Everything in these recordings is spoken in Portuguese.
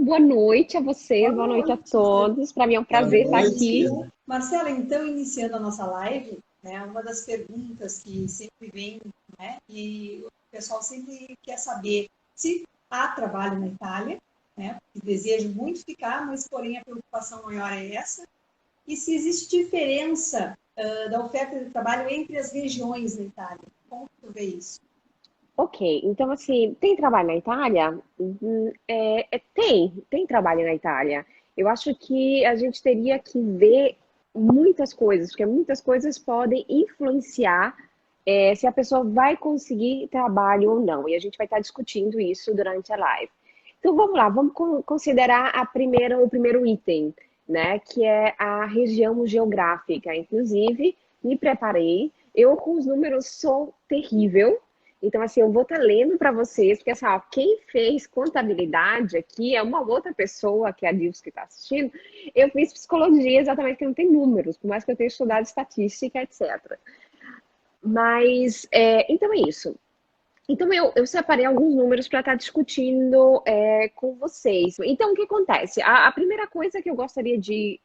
boa noite a vocês, Boa boa noite a noite. todos. Para mim é um Boa prazer estar noite. aqui. Marcela, então, iniciando a nossa live, né, uma das perguntas que sempre vem, né, e o pessoal sempre quer saber se há trabalho na Itália, né, que desejo muito ficar, mas porém a preocupação maior é essa, e se existe diferença da oferta de trabalho entre as regiões na Itália. Como tu vê isso? Ok, então assim, tem trabalho na Itália? Tem trabalho na Itália. Eu acho que a gente teria que ver muitas coisas, porque muitas coisas podem influenciar se a pessoa vai conseguir trabalho ou não. E a gente vai estar discutindo isso durante a live. Então vamos lá, vamos considerar o primeiro item, né? Que é a região geográfica. Inclusive, me preparei. Eu com os números sou terrível. Então, assim, eu vou estar lendo para vocês, porque assim, ó, quem fez contabilidade aqui é uma outra pessoa, que é a Dilce que está assistindo. Eu fiz psicologia exatamente porque não tem números, por mais que eu tenha estudado estatística, etc. Mas, então é isso. Então, eu separei alguns números para estar discutindo com vocês. Então, o que acontece? A primeira coisa que eu gostaria de.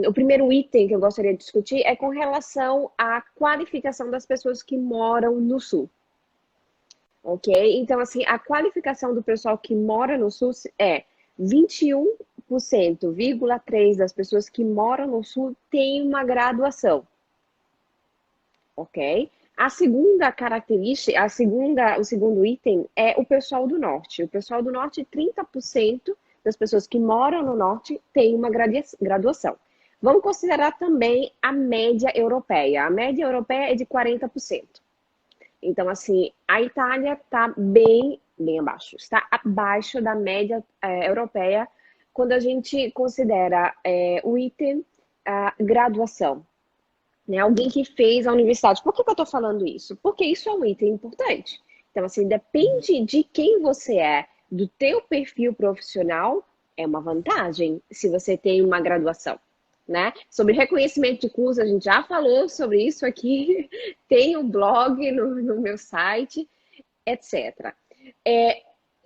O primeiro item que eu gostaria de discutir é com relação à qualificação das pessoas que moram no Sul. Ok? Então, assim, a qualificação do pessoal que mora no Sul é 21,3% das pessoas que moram no Sul têm uma graduação. Ok? A segunda característica, o segundo item é o pessoal do norte. O pessoal do norte, 30% das pessoas que moram no norte têm uma graduação. Vamos considerar também a média europeia. A média europeia é de 40%. Então, assim, a Itália está bem abaixo. Está abaixo da média europeia quando a gente considera o item graduação. Né? Alguém que fez a universidade. Por que eu estou falando isso? Porque isso é um item importante. Então, assim, depende de quem você é, do teu perfil profissional, é uma vantagem se você tem uma graduação. Né? Sobre reconhecimento de curso, a gente já falou sobre isso aqui, tem um blog no meu site, etc.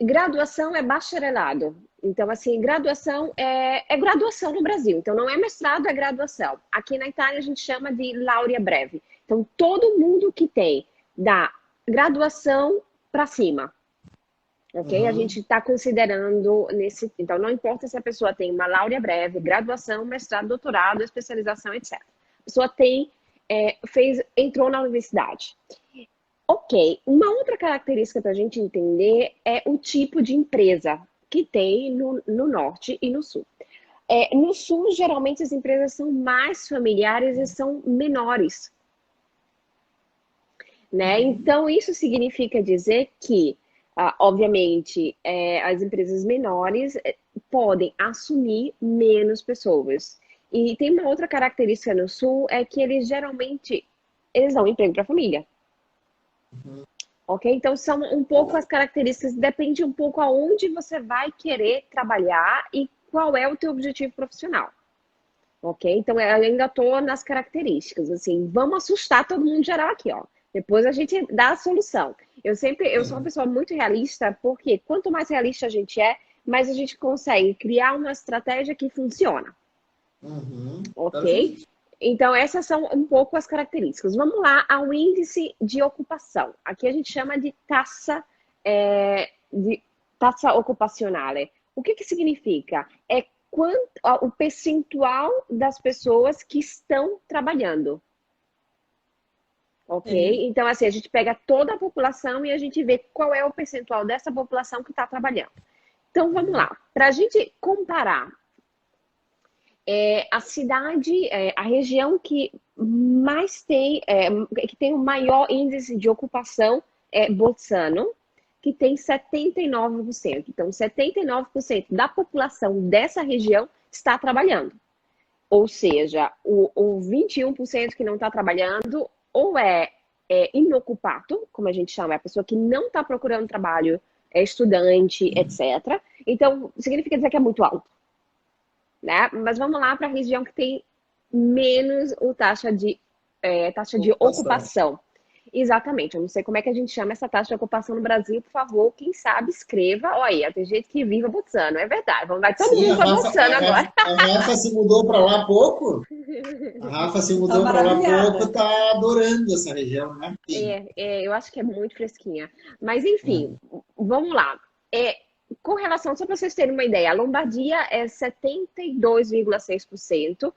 Graduação é bacharelado. Então, assim, graduação é graduação no Brasil. Então, não é mestrado, é graduação. Aqui na Itália, a gente chama de laurea breve. Então, todo mundo que tem da graduação para cima, ok? A gente está considerando nesse... Então, não importa se a pessoa tem uma laurea breve, graduação, mestrado, doutorado, especialização, etc. A pessoa tem, entrou na universidade. Ok, uma outra característica para a gente entender é o tipo de empresa que tem no norte e no sul. No sul, geralmente, as empresas são mais familiares e são menores. Né? Então, isso significa dizer que, obviamente, as empresas menores podem assumir menos pessoas. E tem uma outra característica no sul, é que eles geralmente dão emprego para a família. Ok? Então, são um pouco as características, depende um pouco aonde você vai querer trabalhar e qual é o teu objetivo profissional. Ok? Então, eu ainda estou nas características, assim, vamos assustar todo mundo geral aqui, ó. Depois a gente dá a solução. Eu sou uma pessoa muito realista, porque quanto mais realista a gente é, mais a gente consegue criar uma estratégia que funciona. Ok? Então, essas são um pouco as características. Vamos lá ao índice de ocupação. Aqui a gente chama de taxa ocupacional. O que significa? É o percentual das pessoas que estão trabalhando. Ok? Então, assim, a gente pega toda a população e a gente vê qual é o percentual dessa população que está trabalhando. Então, vamos lá. Para a gente comparar a cidade, a região que mais tem, que tem o maior índice de ocupação é Bolzano, que tem 79%. Então, 79% da população dessa região está trabalhando. Ou seja, o 21% que não está trabalhando ou é inocupado, como a gente chama, é a pessoa que não está procurando trabalho, é estudante, etc. Então, significa dizer que é muito alto. Né? Mas vamos lá para a região que tem menos taxa de ocupação. Exatamente, eu não sei como é que a gente chama essa taxa de ocupação no Brasil, por favor, quem sabe escreva. Olha aí, tem gente que vive Botswana, é verdade. Vai todo Sim, mundo para Botswana agora. A Rafa se mudou para lá há pouco. A Rafa se Tá mudou para lá há pouco, maravilhada. tá adorando essa região, né? Sim. Eu acho que é muito fresquinha. Mas enfim, vamos lá. É, com relação, só para vocês terem uma ideia, a Lombardia é 72,6%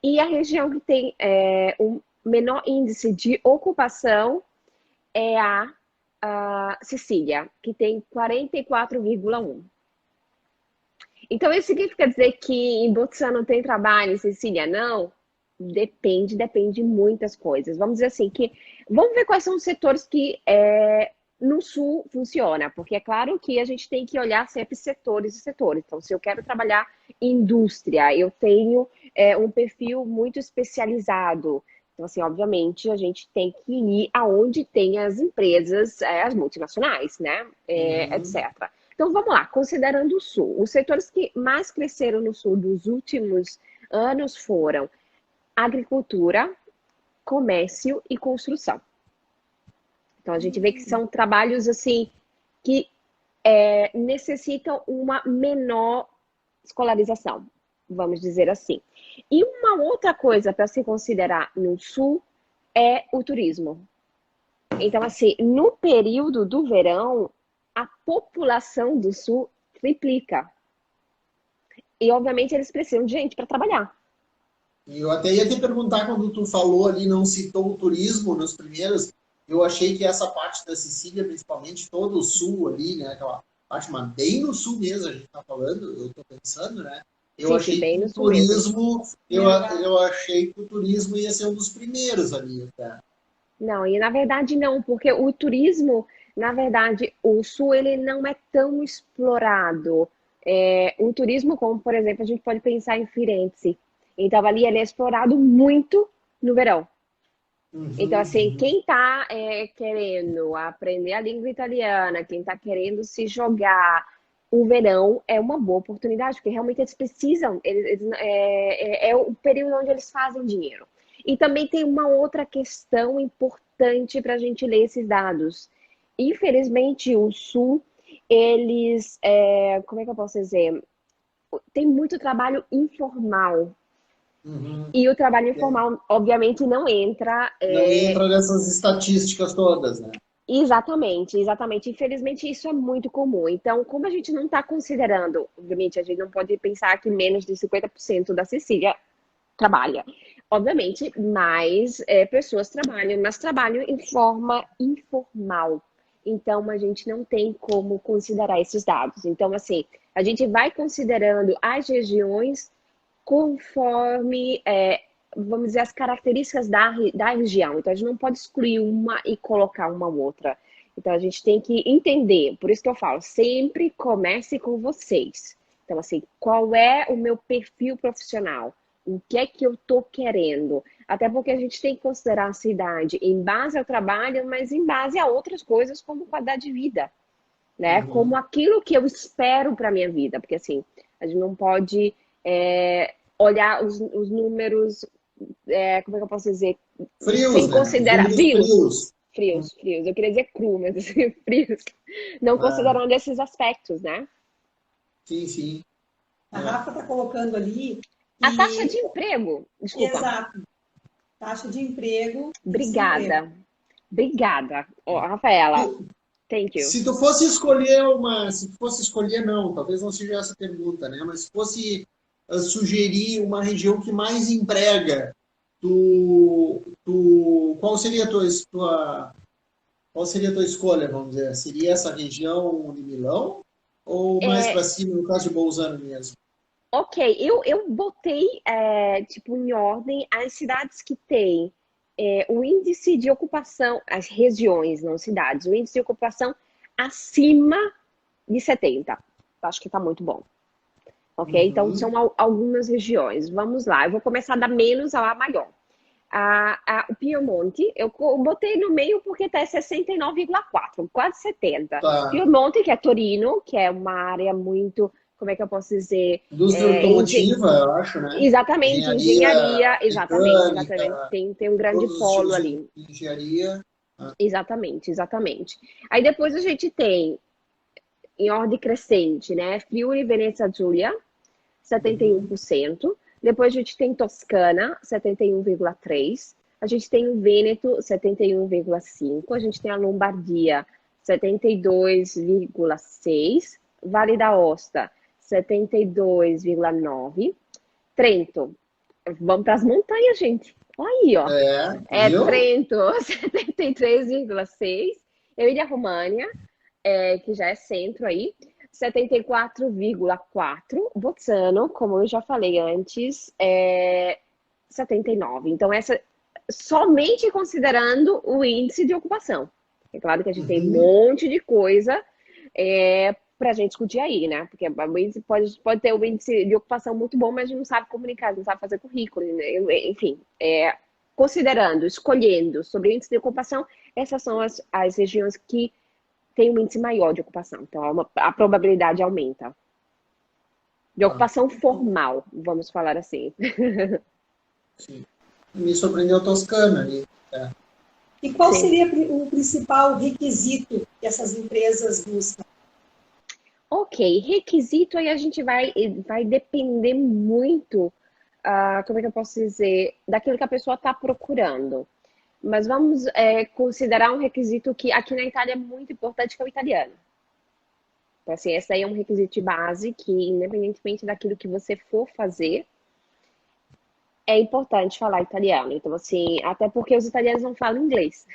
e a região que tem o menor índice de ocupação é a Sicília, que tem 44,1%. Então, isso significa dizer que em Botsuana não tem trabalho, em Sicília não? Depende de muitas coisas. Vamos dizer assim, vamos ver quais são os setores que no sul funciona, porque é claro que a gente tem que olhar sempre setores e setores. Então, se eu quero trabalhar em indústria, eu tenho um perfil muito especializado. Então, assim, obviamente, a gente tem que ir aonde tem as empresas, as multinacionais, né? Uhum. Etc. Então, vamos lá, considerando o Sul. Os setores que mais cresceram no Sul dos últimos anos foram agricultura, comércio e construção. Então, a gente vê que são trabalhos, assim, que necessitam uma menor escolarização, vamos dizer assim. E uma outra coisa para se considerar no Sul é o turismo. Então, assim, no período do verão, a população do Sul triplica. E, obviamente, eles precisam de gente para trabalhar. E eu até ia te perguntar, quando tu falou ali, não citou o turismo nos primeiros, eu achei que essa parte da Sicília, principalmente todo o sul ali, né, aquela parte, mas bem no sul mesmo a gente tá falando, eu tô pensando, né, eu Sim, sim, achei que bem o no Sul mesmo. turismo, eu achei que o turismo ia ser um dos primeiros ali, tá? Não, e na verdade não, porque o turismo, na verdade, o Sul ele não é tão explorado. O turismo, como por exemplo, a gente pode pensar em Firenze. Então ali ele é explorado muito no verão. Então, Uhum, assim, uhum. quem está querendo aprender a língua italiana, quem está querendo se jogar, o verão é uma boa oportunidade, porque realmente eles precisam, é o período onde eles fazem dinheiro. E também tem uma outra questão importante para a gente ler esses dados. Infelizmente, o Sul, eles, como é que eu posso dizer? Tem muito trabalho informal. Uhum. E o trabalho É, informal, obviamente, não entra não entra nessas estatísticas todas, né? exatamente, exatamente. Infelizmente, isso é muito comum. Então, como a gente não está considerando, obviamente, a gente não pode pensar que menos de 50% da Sicília trabalha. Obviamente, mais pessoas trabalham, mas trabalham em forma informal. Então, a gente não tem como considerar esses dados. Então, assim, a gente vai considerando as regiões conforme, vamos dizer, as características da região. Então, a gente não pode excluir uma e colocar uma outra. Então, a gente tem que entender. Por isso que eu falo, sempre comece com vocês. Então, assim, qual é o meu perfil profissional? O que é que eu estou querendo? Até porque a gente tem que considerar a cidade em base ao trabalho, mas em base a outras coisas, como qualidade de vida, né? Como Uhum. aquilo que eu espero para minha vida. Porque, assim, a gente não pode olhar os números, como é que eu posso dizer, Frios, sem né? Os considerar números frios, frios. frios. Eu queria dizer cru, mas assim, frios, não Ah, considerando esses aspectos, né? sim, sim. A É. Rafa está colocando ali A taxa de que, emprego, desculpa, exato, taxa de emprego e desemprego. obrigada, obrigada, oh, Rafaela, thank you. Se tu fosse escolher uma, se tu fosse escolher não, talvez não seja essa a pergunta, né? Mas se fosse sugerir uma região que mais emprega, qual seria a qual seria a tua escolha, vamos dizer? Seria essa região de Milão ou mais para É, cima, no caso de Bolzano mesmo? ok, eu botei, tipo, em ordem as cidades que têm o índice de ocupação, as regiões, não cidades, o índice de ocupação acima de 70. Acho que está muito bom. Ok? Então, Uhum. são algumas regiões. Vamos lá, eu vou começar da menos a maior. O Piemonte, eu botei no meio porque está 69,4, quase 70. Tá. Piemonte, que é Torino, que é uma área muito, como é que eu posso dizer? Indústria automotiva, eu acho, né? Exatamente, Engenharia engenharia, exatamente, mecânica, exatamente. Tem um grande todos os polo tipos ali. de engenharia. Exatamente, exatamente. Aí depois a gente tem, em ordem crescente, né? Friuli, Venezia Giulia, Uhum. 71%. Depois a gente tem Toscana, 71,3%. A gente tem o Vêneto, 71,5%. A gente tem a Lombardia, 72,6%. Vale d'Aosta, 72,9%. Trento, vamos para as montanhas, gente. Olha aí, ó. É, É viu? Trento, 73,6%. Emília-Romagna, que já é centro aí, 74,4%. Bolzano, como eu já falei antes, 79%. Então, essa somente considerando o índice de ocupação. É claro que a gente tem um Uhum. monte de coisa para a gente discutir aí, né? Porque o índice pode ter um índice de ocupação muito bom, mas a gente não sabe comunicar, não sabe fazer currículo, né? Enfim, considerando, escolhendo sobre o índice de ocupação, essas são as regiões que têm um índice maior de ocupação. Então, a probabilidade aumenta. De Tá. ocupação formal, vamos falar assim. Sim. Me surpreendeu a Toscana ali. É. E qual Sim. seria o principal requisito que essas empresas buscam? Ok, requisito aí a gente vai depender muito, como é que eu posso dizer, daquilo que a pessoa está procurando. Mas vamos considerar um requisito que aqui na Itália é muito importante, que é o italiano. Então, assim, esse aí é um requisito de base que, independentemente daquilo que você for fazer, é importante falar italiano. Então, assim, até porque os italianos não falam inglês,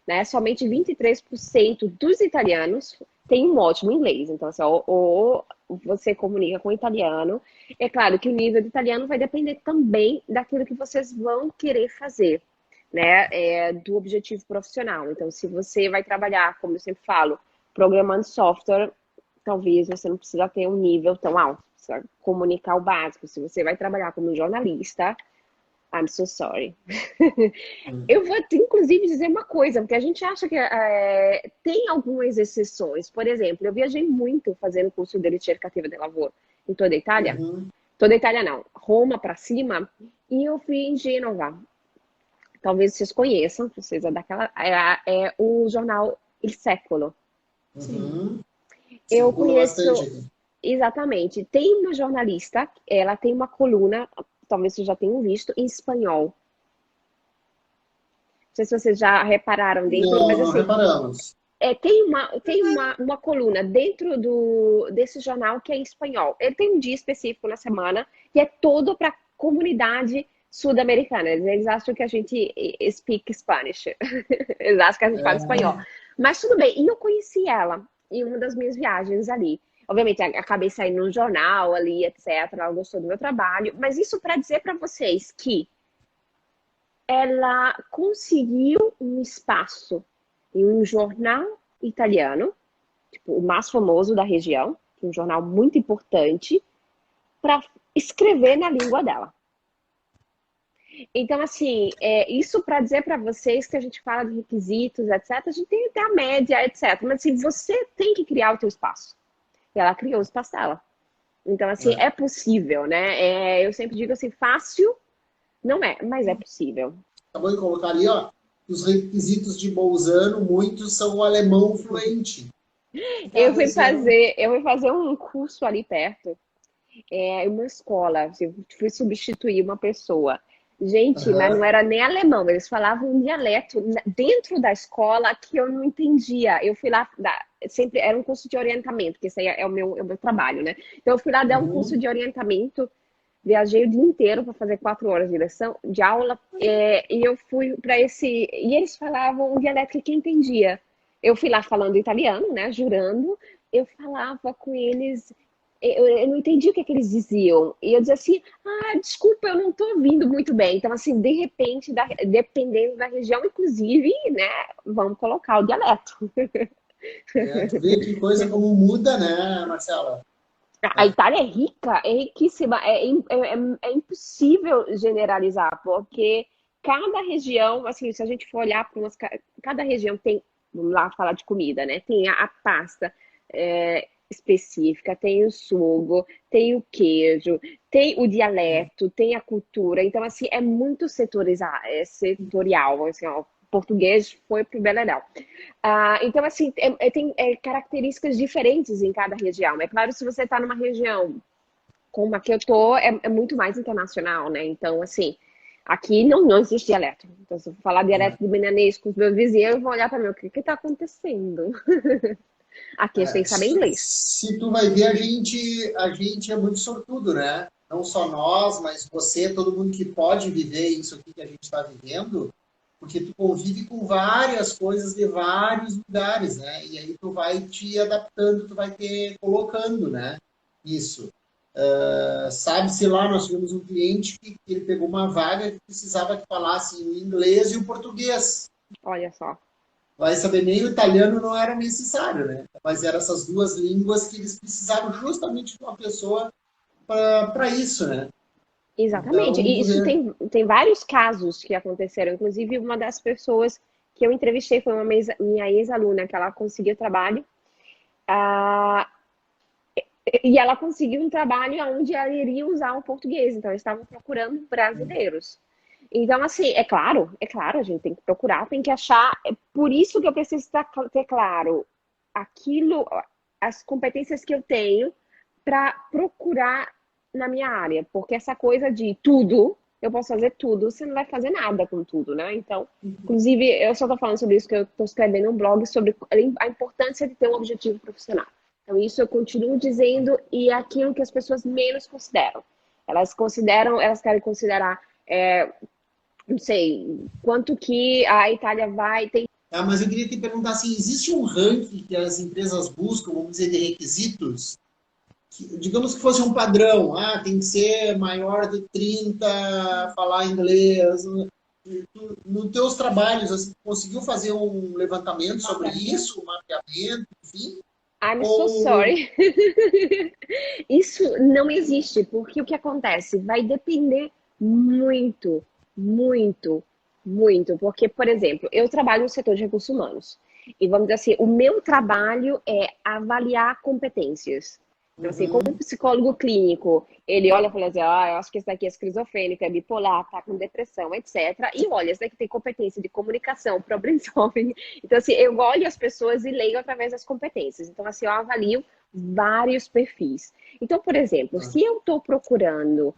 né? Somente 23% dos italianos têm um ótimo inglês. Então, assim, ou você comunica com o italiano. É claro que o nível de italiano vai depender também daquilo que vocês vão querer fazer, né? Do objetivo profissional. Então, se você vai trabalhar, como eu sempre falo, programando software, talvez você não precisa ter um nível tão alto. Precisa comunicar o básico. Se você vai trabalhar como jornalista, I'm so sorry. Hum. Eu vou, inclusive, dizer uma coisa, porque a gente acha que tem algumas exceções. Por exemplo, eu viajei muito fazendo curso de ricercativa de lavoro em toda a Itália. Uhum. Toda a Itália não, Roma para cima. E eu fui em Gênova. Talvez vocês conheçam, vocês é daquela. É o jornal Il Secolo. Sim. Uhum. Eu Circula bastante conheço aqui. exatamente. Tem uma jornalista, ela tem uma coluna, talvez vocês já tenham visto, em espanhol. Não sei se vocês já repararam dentro, Não, mas não assim, reparamos. tem uma coluna dentro desse jornal que é em espanhol. Ele tem um dia específico na semana que é todo para a comunidade sul-americana. Eles acham que a gente speak Spanish. Eles acham que a gente fala espanhol. É, Mas tudo bem. E eu conheci ela em uma das minhas viagens ali. Obviamente, acabei saindo no jornal ali, etc. Ela gostou do meu trabalho. Mas isso para dizer para vocês que ela conseguiu um espaço em um jornal italiano, tipo, o mais famoso da região, um jornal muito importante, para escrever na língua dela. Então, assim, isso para dizer para vocês que a gente fala de requisitos, etc., a gente tem até a média, etc. Mas, assim, você tem que criar o teu espaço. E ela criou o espaço dela. Então, assim, é. é possível, né? Eu sempre digo assim, fácil não é, mas é possível. Acabou de colocar ali, ó, os requisitos de Bolzano, muitos são o alemão fluente. Eu Tá, fui Luciano? fazer, eu fui fazer um curso ali perto, uma escola, assim, fui substituir uma pessoa. Gente, mas não Aham. era nem alemão, eles falavam um dialeto dentro da escola que eu não entendia. Eu fui lá, sempre era um curso de orientamento, que esse aí é o meu trabalho, né? Então eu fui lá dar um curso Uhum. de orientamento, viajei o dia inteiro para fazer 4 horas de lição, de aula, e eu fui para esse. E eles falavam um dialeto que quem entendia. Eu fui lá falando italiano, né? Jurando, eu falava com eles. Eu não entendi o que eles diziam. E eu dizia assim: ah, desculpa, eu não estou ouvindo muito bem. Então, assim, de repente, dependendo da região, inclusive, né, vamos colocar o dialeto. É, tu vê que coisa como muda, né, Marcela? A É. Itália é rica, é riquíssima, é impossível generalizar, porque cada região, assim, se a gente for olhar para cada região tem, vamos lá falar de comida, né? Tem a pasta específica, tem o sugo, tem o queijo, tem o dialeto, tem a cultura. Então, assim, é muito setorial, assim, ó, português foi pro Beleléu. Então, assim, tem características diferentes em cada região. É claro, se você está numa região como a que eu tô, é muito mais internacional, né? Então, assim, aqui não existe dialeto. Então, se eu falar dialeto de milanês com os meus vizinhos, eu vou olhar para mim, o que está acontecendo? Aqui a gente tem que saber inglês. Se tu vai ver, a gente é muito sortudo, né? Não só nós, mas você, todo mundo que pode viver isso aqui que a gente está vivendo, porque tu convive com várias coisas de vários lugares, né? E aí tu vai te adaptando, tu vai te colocando, né? Isso. Sabe-se lá, nós tivemos um cliente que ele pegou uma vaga que precisava que falasse o inglês e o português. Olha só. Vai saber, nem o italiano não era necessário, né? Mas eram essas duas línguas que eles precisavam justamente de uma pessoa para isso, né? Exatamente. Então, E isso tem vários casos que aconteceram. Inclusive, uma das pessoas que eu entrevistei foi minha ex-aluna, que ela conseguiu trabalho. E ela conseguiu um trabalho onde ela iria usar o português. Então, eles estavam procurando brasileiros. Então, assim, é claro, a gente tem que procurar, tem que achar. É por isso que eu preciso ter claro as competências que eu tenho para procurar na minha área. Porque essa coisa de tudo, eu posso fazer tudo, você não vai fazer nada com tudo, né? Então, inclusive, eu só estou falando sobre isso, que eu estou escrevendo um blog sobre a importância de ter um objetivo profissional. Então, isso eu continuo dizendo, e é aquilo que as pessoas menos consideram. Elas querem considerar, não sei, quanto que a Itália vai ter. Mas eu queria te perguntar assim, existe um ranking que as empresas buscam, vamos dizer, de requisitos? Digamos que fosse um padrão, tem que ser maior de 30, falar inglês. Nos teus trabalhos, você conseguiu fazer um levantamento sobre isso, um mapeamento, enfim? I'm so sorry. Isso não existe, porque o que acontece? Vai depender muito, muito, muito. Porque, por exemplo, eu trabalho no setor de recursos humanos. E vamos dizer assim, o meu trabalho é avaliar competências. Então, assim, como um psicólogo clínico, ele olha e fala assim, eu acho que esse daqui é esquizofrênico, é bipolar, tá com depressão, etc. E olha, esse daqui tem competência de comunicação, problem solving. Então, assim, eu olho as pessoas e leio através das competências. Então, assim, eu avalio vários perfis. Então, por exemplo, se eu estou procurando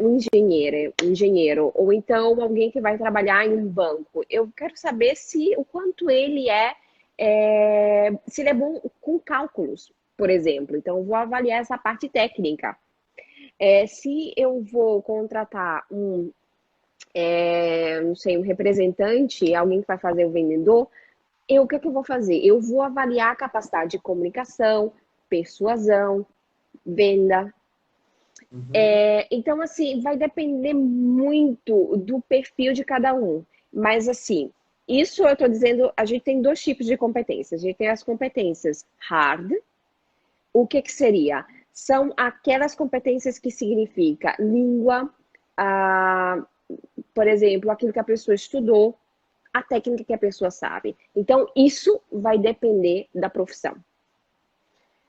um engenheiro, ou então alguém que vai trabalhar em um banco, eu quero saber o quanto ele se ele é bom com cálculos, por exemplo. Então, eu vou avaliar essa parte técnica. Se eu vou contratar não sei, um representante, alguém que vai fazer o vendedor, o que eu vou fazer? Eu vou avaliar a capacidade de comunicação, persuasão, venda. Então, assim, vai depender muito do perfil de cada um. Mas, assim, isso eu estou dizendo, a gente tem dois tipos de competências. A gente tem as competências hard. O que seria? São aquelas competências que significa língua, por exemplo, aquilo que a pessoa estudou, a técnica que a pessoa sabe. Então, isso vai depender da profissão.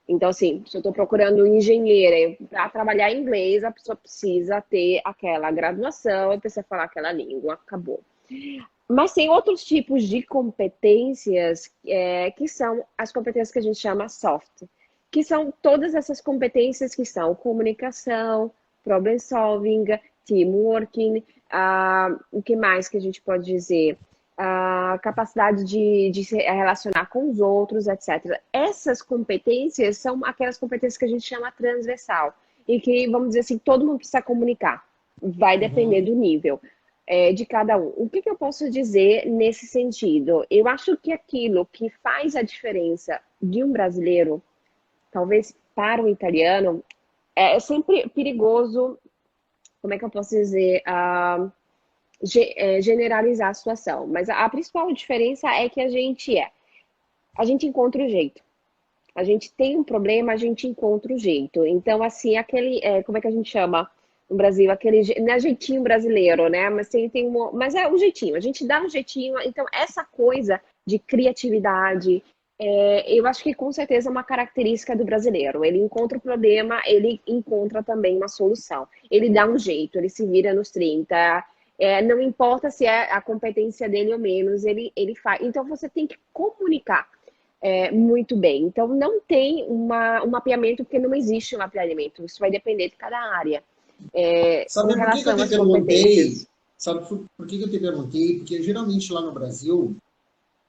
Então, assim, se eu estou procurando um engenheiro para trabalhar em inglês, a pessoa precisa ter aquela graduação, precisa falar aquela língua, acabou. Mas tem outros tipos de competências que são as competências que a gente chama soft, que são todas essas competências que são comunicação, problem solving, teamworking, o que mais que a gente pode dizer? A capacidade de se relacionar com os outros, etc. Essas competências são aquelas competências que a gente chama transversal e que, vamos dizer assim, todo mundo precisa comunicar. Vai depender do nível de cada um. O que eu posso dizer nesse sentido? Eu acho que aquilo que faz a diferença de um brasileiro, talvez para um italiano, é sempre perigoso, como é que eu posso dizer, generalizar a situação, mas a principal diferença é que a gente encontra o jeito. A gente tem um problema, a gente encontra o jeito. Então, assim, como é que a gente chama no Brasil? Não é jeitinho brasileiro, né? Mas é o jeitinho, a gente dá um jeitinho. Então, essa coisa de criatividade, eu acho que com certeza é uma característica do brasileiro. Ele encontra o problema, ele encontra também uma solução. Ele dá um jeito, ele se vira nos 30. Não importa se é a competência dele ou menos, ele faz. Então, você tem que comunicar muito bem. Então, não tem um mapeamento, porque não existe um mapeamento. Isso vai depender de cada área. Com Sabe por que que eu relação te às perguntei? competências. Sabe por que que eu te perguntei? Porque geralmente lá no Brasil,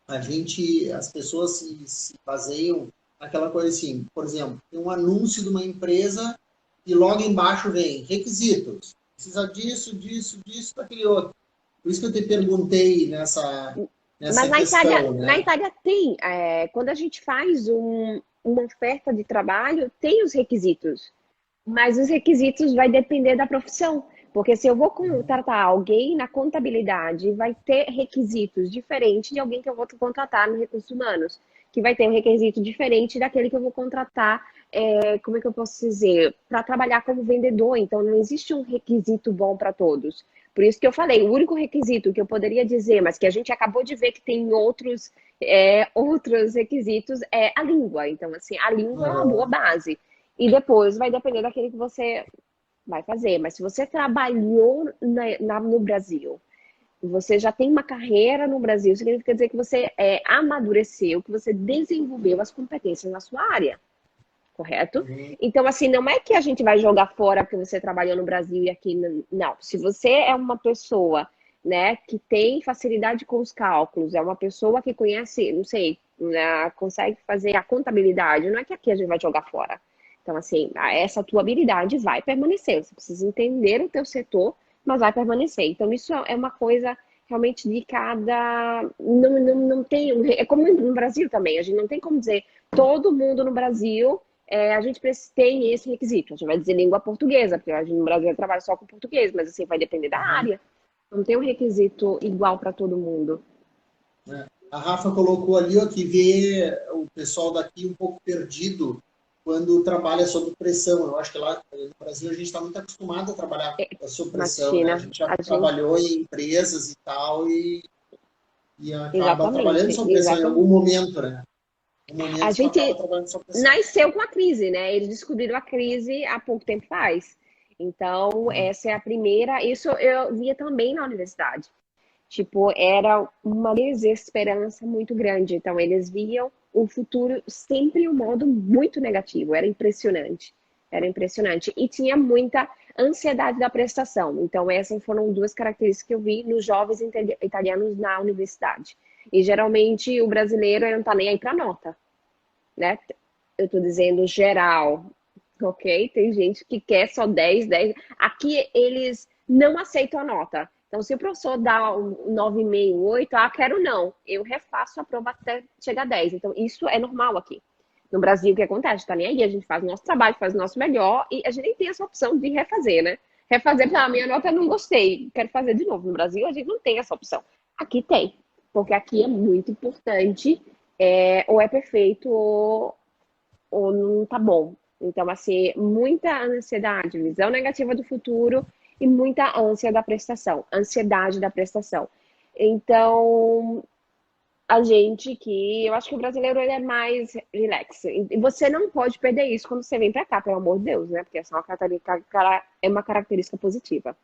as pessoas se baseiam naquela coisa assim, por exemplo, tem um anúncio de uma empresa e logo embaixo vem requisitos. Precisa disso, disso, disso, daquele outro. Por isso que eu te perguntei Mas nessa questão, Na né? Itália tem, quando a gente faz uma oferta de trabalho, tem os requisitos. Mas os requisitos vai depender da profissão. Porque se eu vou contratar alguém na contabilidade, vai ter requisitos diferentes de alguém que eu vou contratar no recursos humanos, que vai ter um requisito diferente daquele que eu vou contratar, como é que eu posso dizer, para trabalhar como vendedor. Então, não existe um requisito bom para todos. Por isso que eu falei, o único requisito que eu poderia dizer, mas que a gente acabou de ver que tem outros requisitos, é a língua. Então, assim, a língua é uma boa Aham. base. E depois vai depender daquele que você vai fazer. Mas se você trabalhou no Brasil, você já tem uma carreira no Brasil, significa dizer que você amadureceu, que você desenvolveu as competências na sua área, correto? Uhum. Então, assim, não é que a gente vai jogar fora porque você trabalhou no Brasil e aqui não. Se você é uma pessoa, né, que tem facilidade com os cálculos, é uma pessoa que conhece, não sei, né, consegue fazer a contabilidade, não é que aqui a gente vai jogar fora. Então, assim, essa tua habilidade vai permanecer. Você precisa entender o teu setor, mas vai permanecer. Então, isso é uma coisa realmente de cada. Não tem. É como no Brasil também. A gente não tem como dizer todo mundo no Brasil a gente tem esse requisito. A gente vai dizer língua portuguesa, porque a gente no Brasil trabalha só com português, mas assim vai depender da Uhum. área. Não tem um requisito igual para todo mundo. É. A Rafa colocou ali, ó, que vê o pessoal daqui um pouco perdido quando trabalha sob pressão. Eu acho que lá no Brasil a gente está muito acostumado a trabalhar sob pressão, né? A Imagina, gente já a gente. trabalhou em empresas e tal e acaba trabalhando Exatamente, sob pressão em algum exatamente. momento, né? Em algum A momento tu acaba gente trabalhando sob pressão. nasceu com a crise, né? Eles descobriram a crise há pouco tempo faz. Então, essa é a primeira. Isso eu via também na universidade. Tipo, era uma desesperança muito grande. Então, eles viam o futuro sempre um modo muito negativo. Era impressionante. Era impressionante. E tinha muita ansiedade da prestação. Então, essas foram duas características que eu vi nos jovens italianos na universidade. E geralmente o brasileiro não tá nem aí para nota, né? Eu tô dizendo geral, ok? Tem gente que quer só 10, 10. Aqui eles não aceitam a nota. Então, se o professor dá um 9,5, 8, quero não. Eu refaço a prova até chegar a 10. Então, isso é normal aqui. No Brasil, o que acontece? Tá nem aí, a gente faz o nosso trabalho, faz o nosso melhor e a gente nem tem essa opção de refazer, né? Refazer, minha nota eu não gostei, quero fazer de novo. No Brasil, a gente não tem essa opção. Aqui tem, porque aqui é muito importante, ou é perfeito ou não tá bom. Então, assim, muita ansiedade, visão negativa do futuro e muita ânsia da prestação, ansiedade da prestação. Então, eu acho que o brasileiro ele é mais relax. E você não pode perder isso quando você vem pra cá, pelo amor de Deus, né? Porque essa é uma característica positiva.